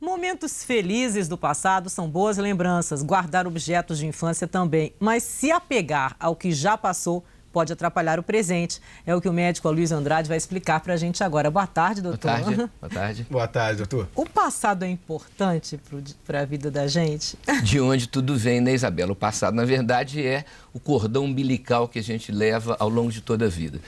Momentos felizes do passado são boas lembranças, guardar objetos de infância também. Mas se apegar ao que já passou, pode atrapalhar o presente. É o que o médico Aloysio Andrade vai explicar para a gente agora. Boa tarde, doutor. Boa tarde. Boa tarde. Boa tarde, doutor. O passado é importante para a vida da gente? De onde tudo vem, né, Isabela? O passado, na verdade, é o cordão umbilical que a gente leva ao longo de toda a vida.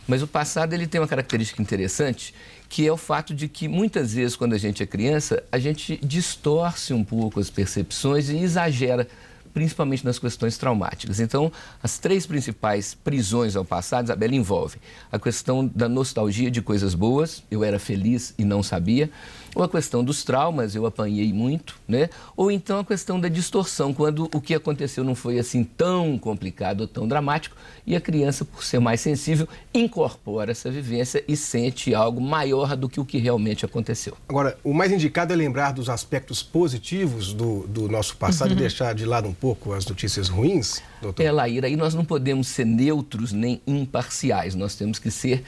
Mas o passado ele tem uma característica interessante, que é o fato de que muitas vezes, quando a gente é criança, a gente distorce um pouco as percepções e exagera, principalmente nas questões traumáticas. Então, as três principais prisões ao passado, Isabela, envolvem a questão da nostalgia de coisas boas, eu era feliz e não sabia, ou a questão dos traumas, eu apanhei muito, né? Ou então a questão da distorção, quando o que aconteceu não foi assim tão complicado ou tão dramático e a criança, por ser mais sensível, incorpora essa vivência e sente algo maior do que o que realmente aconteceu. Agora, o mais indicado é lembrar dos aspectos positivos do nosso passado e deixar de lado um pouco as notícias ruins, doutor? Laíra, aí nós não podemos ser neutros nem imparciais, nós temos que ser,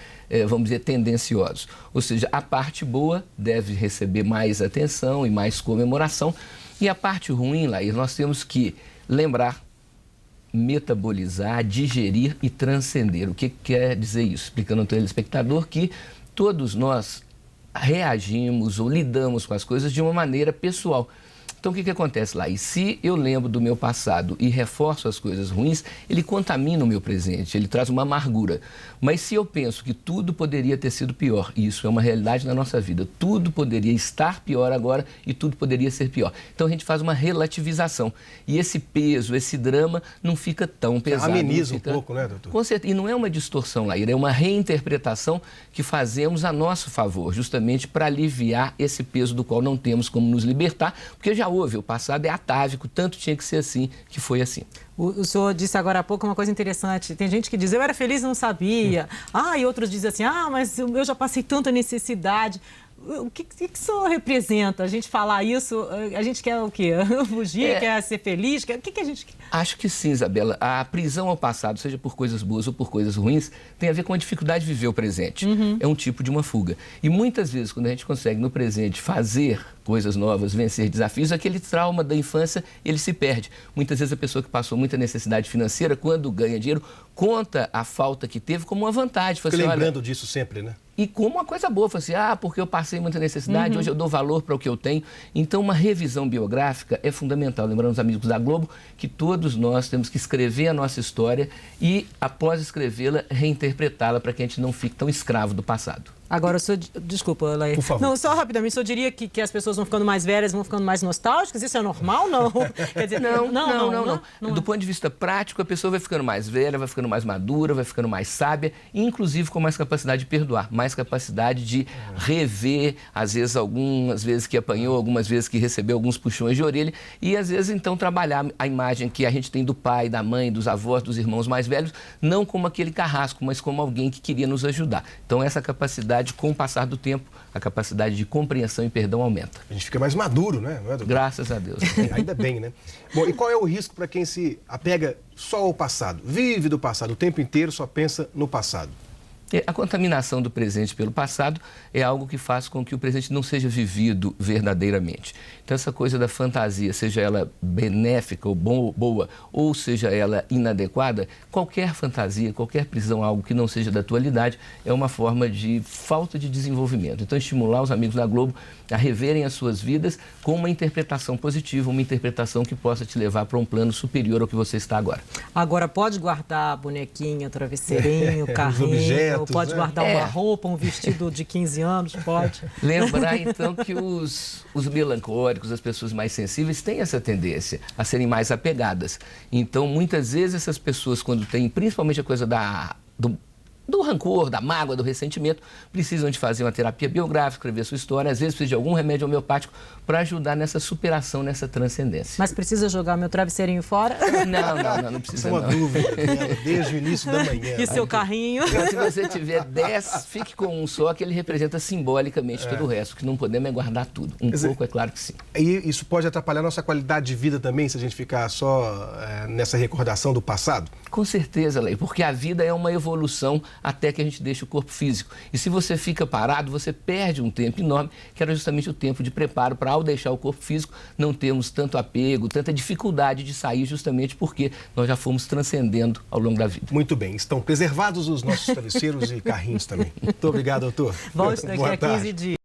vamos dizer, tendenciosos. Ou seja, a parte boa deve receber mais atenção e mais comemoração, e a parte ruim, Laíra, nós temos que lembrar, metabolizar, digerir e transcender. O que quer dizer isso? Explicando ao telespectador que todos nós reagimos ou lidamos com as coisas de uma maneira pessoal. Então, o que acontece lá? E se eu lembro do meu passado e reforço as coisas ruins, ele contamina o meu presente, ele traz uma amargura. Mas se eu penso que tudo poderia ter sido pior, e isso é uma realidade na nossa vida, tudo poderia estar pior agora e tudo poderia ser pior. Então, a gente faz uma relativização. E esse peso, esse drama não fica tão pesado. Ameniza um pouco, né, doutor? Com certeza. E não é uma distorção, Laíra, é uma reinterpretação que fazemos a nosso favor, justamente para aliviar esse peso do qual não temos como nos libertar, porque já houve, o passado é atávico, tanto tinha que ser assim, que foi assim. O senhor disse agora há pouco uma coisa interessante. Tem gente que diz, eu era feliz e não sabia. E outros dizem assim, mas eu já passei tanta necessidade. O que o senhor representa? A gente falar isso, a gente quer o quê? Fugir, quer ser feliz? O que a gente quer? Acho que sim, Isabela. A prisão ao passado, seja por coisas boas ou por coisas ruins, tem a ver com a dificuldade de viver o presente. É um tipo de uma fuga. E muitas vezes, quando a gente consegue no presente fazer coisas novas, vencer desafios, aquele trauma da infância, ele se perde. Muitas vezes a pessoa que passou muita necessidade financeira, quando ganha dinheiro, conta a falta que teve como uma vantagem. Fica lembrando disso sempre, né? E como uma coisa boa, fala assim, porque eu passei muita necessidade, hoje eu dou valor para o que eu tenho. Então, uma revisão biográfica é fundamental. Lembrando os amigos da Globo que todos nós temos que escrever a nossa história e, após escrevê-la, reinterpretá-la para que a gente não fique tão escravo do passado. Agora, o senhor... Desculpa, Laíra. Por favor. Não, só rapidamente, o senhor diria que as pessoas vão ficando mais velhas, vão ficando mais nostálgicas? Isso é normal, não? Quer dizer, não. Do ponto de vista prático, a pessoa vai ficando mais velha, vai ficando mais madura, vai ficando mais sábia, inclusive com mais capacidade de perdoar, mais capacidade de rever, às vezes, algumas vezes que apanhou, algumas vezes que recebeu alguns puxões de orelha e, às vezes, então, trabalhar a imagem que a gente tem do pai, da mãe, dos avós, dos irmãos mais velhos, não como aquele carrasco, mas como alguém que queria nos ajudar. Então, essa capacidade, com o passar do tempo, a capacidade de compreensão e perdão aumenta. A gente fica mais maduro, né? Não é, doutor? Graças a Deus. Ainda bem, né? Bom, e qual é o risco para quem se apega só ao passado? Vive do passado, o tempo inteiro só pensa no passado. A contaminação do presente pelo passado é algo que faz com que o presente não seja vivido verdadeiramente. Então, essa coisa da fantasia, seja ela benéfica ou boa, ou seja ela inadequada, qualquer fantasia, qualquer prisão, algo que não seja da atualidade, é uma forma de falta de desenvolvimento. Então, estimular os amigos da Globo a reverem as suas vidas com uma interpretação positiva, uma interpretação que possa te levar para um plano superior ao que você está agora. Agora, pode guardar bonequinha, travesseirinho, carrinho, objetos, pode guardar uma roupa, um vestido de 15 anos, pode. Lembrar, então, que os melancólicos, as pessoas mais sensíveis, têm essa tendência a serem mais apegadas. Então, muitas vezes, essas pessoas, quando têm, principalmente a coisa do rancor, da mágoa, do ressentimento, precisam de fazer uma terapia biográfica, escrever sua história, às vezes precisa de algum remédio homeopático para ajudar nessa superação, nessa transcendência. Mas precisa jogar meu travesseirinho fora? Não precisa. É uma dúvida desde o início da manhã. E seu carrinho? Então, se você tiver 10, fique com um só, que ele representa simbolicamente todo o resto, que não podemos é guardar tudo. Pouco, é claro que sim. E isso pode atrapalhar a nossa qualidade de vida também, se a gente ficar só nessa recordação do passado? Com certeza, Lei, porque a vida é uma evolução até que a gente deixe o corpo físico. E se você fica parado, você perde um tempo enorme, que era justamente o tempo de preparo para, ao deixar o corpo físico, não termos tanto apego, tanta dificuldade de sair, justamente porque nós já fomos transcendendo ao longo da vida. Muito bem, estão preservados os nossos travesseiros e carrinhos também. Muito obrigado, doutor. Volte daqui Boa a 15 tarde. dias.